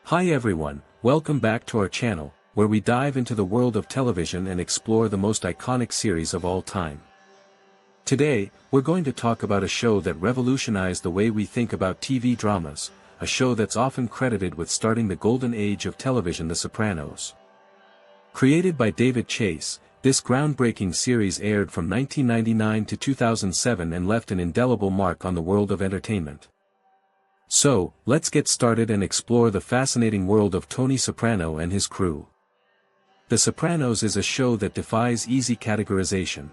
Hi everyone, welcome back to our channel, where we dive into the world of television and explore the most iconic series of all time. Today, we're going to talk about a show that revolutionized the way we think about TV dramas, a show that's often credited with starting the golden age of television, The Sopranos. Created by David Chase, this groundbreaking series aired from 1999 to 2007 and left an indelible mark on the world of entertainment. So, let's get started and explore the fascinating world of Tony Soprano and his crew. The Sopranos is a show that defies easy categorization.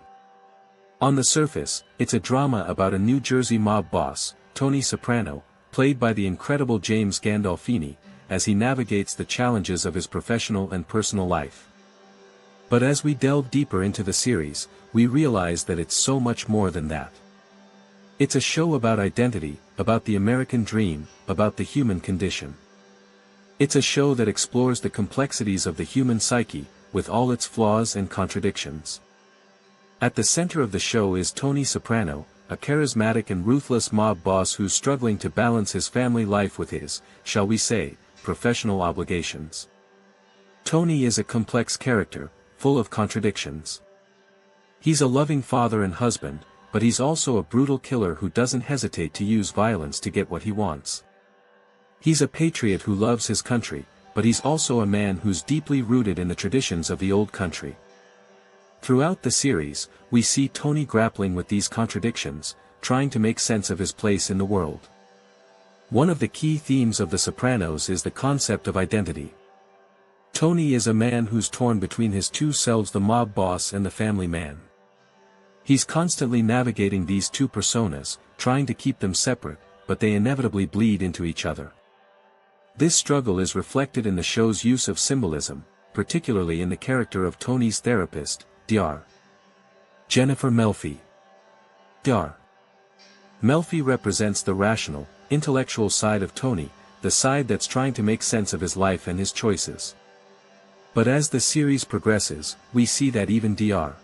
On the surface, it's a drama about a New Jersey mob boss, Tony Soprano, played by the incredible James Gandolfini, as he navigates the challenges of his professional and personal life. But as we delve deeper into the series, we realize that it's so much more than that. It's a show about identity, about the American dream, about the human condition. It's a show that explores the complexities of the human psyche, with all its flaws and contradictions. At the center of the show is Tony Soprano, a charismatic and ruthless mob boss who's struggling to balance his family life with his, shall we say, professional obligations. Tony is a complex character, full of contradictions. He's a loving father and husband, but he's also a brutal killer who doesn't hesitate to use violence to get what he wants. He's a patriot who loves his country, but he's also a man who's deeply rooted in the traditions of the old country. Throughout the series, we see Tony grappling with these contradictions, trying to make sense of his place in the world. One of the key themes of The Sopranos is the concept of identity. Tony is a man who's torn between his two selves, the mob boss and the family man. He's constantly navigating these two personas, trying to keep them separate, but they inevitably bleed into each other. This struggle is reflected in the show's use of symbolism, particularly in the character of Tony's therapist, Dr. Jennifer Melfi. Dr. Melfi represents the rational, intellectual side of Tony, the side that's trying to make sense of his life and his choices. But as the series progresses, we see that even Dr.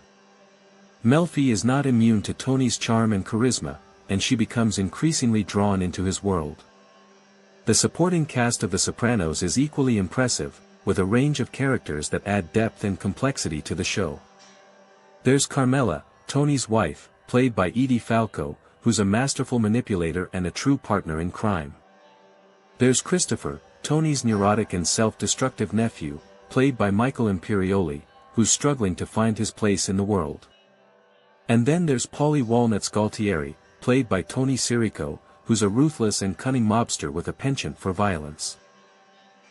Melfi is not immune to Tony's charm and charisma, and she becomes increasingly drawn into his world. The supporting cast of The Sopranos is equally impressive, with a range of characters that add depth and complexity to the show. There's Carmela, Tony's wife, played by Edie Falco, who's a masterful manipulator and a true partner in crime. There's Christopher, Tony's neurotic and self-destructive nephew, played by Michael Imperioli, who's struggling to find his place in the world. And then there's Paulie Walnuts Galtieri, played by Tony Sirico, who's a ruthless and cunning mobster with a penchant for violence.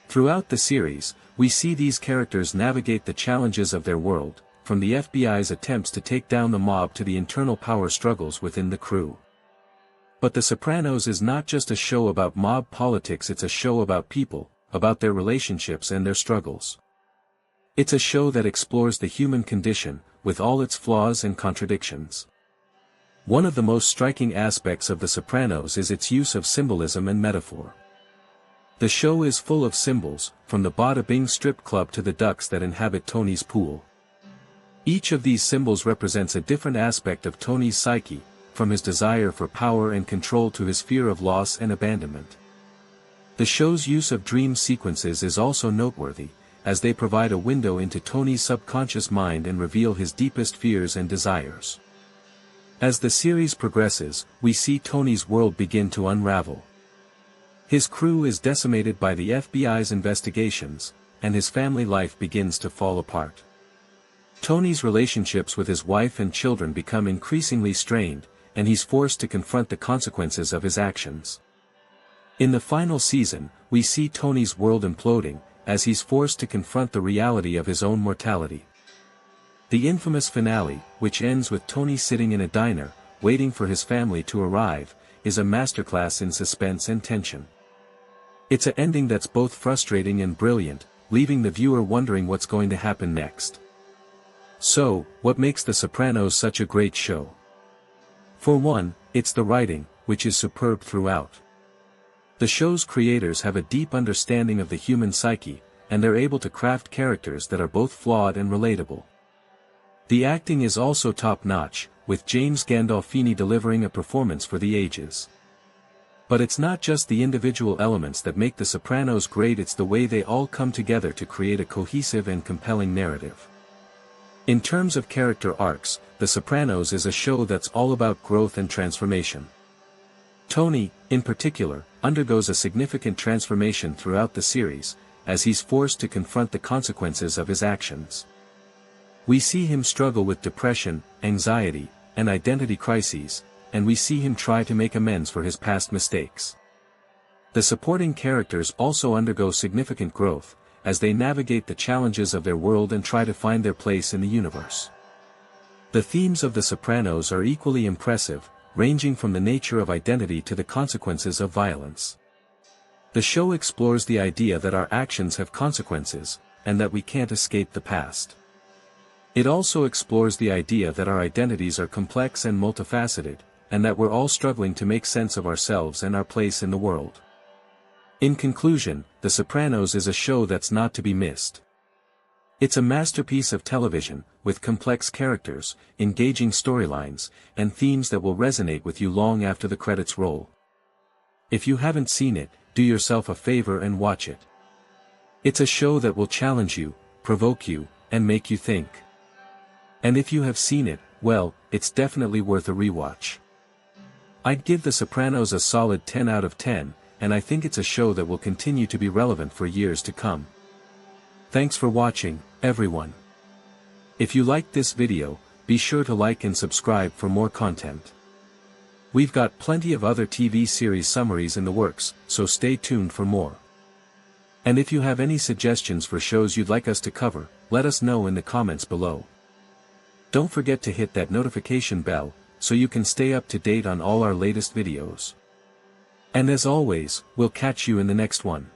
Throughout the series, we see these characters navigate the challenges of their world, from the FBI's attempts to take down the mob to the internal power struggles within the crew. But The Sopranos is not just a show about mob politics, it's a show about people, about their relationships and their struggles. It's a show that explores the human condition, with all its flaws and contradictions. One of the most striking aspects of The Sopranos is its use of symbolism and metaphor. The show is full of symbols, from the Bada Bing strip club to the ducks that inhabit Tony's pool. Each of these symbols represents a different aspect of Tony's psyche, from his desire for power and control to his fear of loss and abandonment. The show's use of dream sequences is also noteworthy, as they provide a window into Tony's subconscious mind and reveal his deepest fears and desires. As the series progresses, we see Tony's world begin to unravel. His crew is decimated by the FBI's investigations, and his family life begins to fall apart. Tony's relationships with his wife and children become increasingly strained, and he's forced to confront the consequences of his actions. In the final season, we see Tony's world imploding, as he's forced to confront the reality of his own mortality. The infamous finale, which ends with Tony sitting in a diner, waiting for his family to arrive, is a masterclass in suspense and tension. It's an ending that's both frustrating and brilliant, leaving the viewer wondering what's going to happen next. So, what makes The Sopranos such a great show? For one, it's the writing, which is superb throughout. The show's creators have a deep understanding of the human psyche, and they're able to craft characters that are both flawed and relatable. The acting is also top-notch, with James Gandolfini delivering a performance for the ages. But it's not just the individual elements that make The Sopranos great, it's the way they all come together to create a cohesive and compelling narrative. In terms of character arcs, The Sopranos is a show that's all about growth and transformation. Tony, in particular, undergoes a significant transformation throughout the series, as he's forced to confront the consequences of his actions. We see him struggle with depression, anxiety, and identity crises, and we see him try to make amends for his past mistakes. The supporting characters also undergo significant growth, as they navigate the challenges of their world and try to find their place in the universe. The themes of The Sopranos are equally impressive, ranging from the nature of identity to the consequences of violence. The show explores the idea that our actions have consequences, and that we can't escape the past. It also explores the idea that our identities are complex and multifaceted, and that we're all struggling to make sense of ourselves and our place in the world. In conclusion, The Sopranos is a show that's not to be missed. It's a masterpiece of television, with complex characters, engaging storylines, and themes that will resonate with you long after the credits roll. If you haven't seen it, do yourself a favor and watch it. It's a show that will challenge you, provoke you, and make you think. And if you have seen it, well, it's definitely worth a rewatch. I'd give The Sopranos a solid 10 out of 10, and I think it's a show that will continue to be relevant for years to come. Thanks for watching, everyone. If you liked this video, be sure to like and subscribe for more content. We've got plenty of other TV series summaries in the works, so stay tuned for more. And if you have any suggestions for shows you'd like us to cover, let us know in the comments below. Don't forget to hit that notification bell, so you can stay up to date on all our latest videos. And as always, we'll catch you in the next one.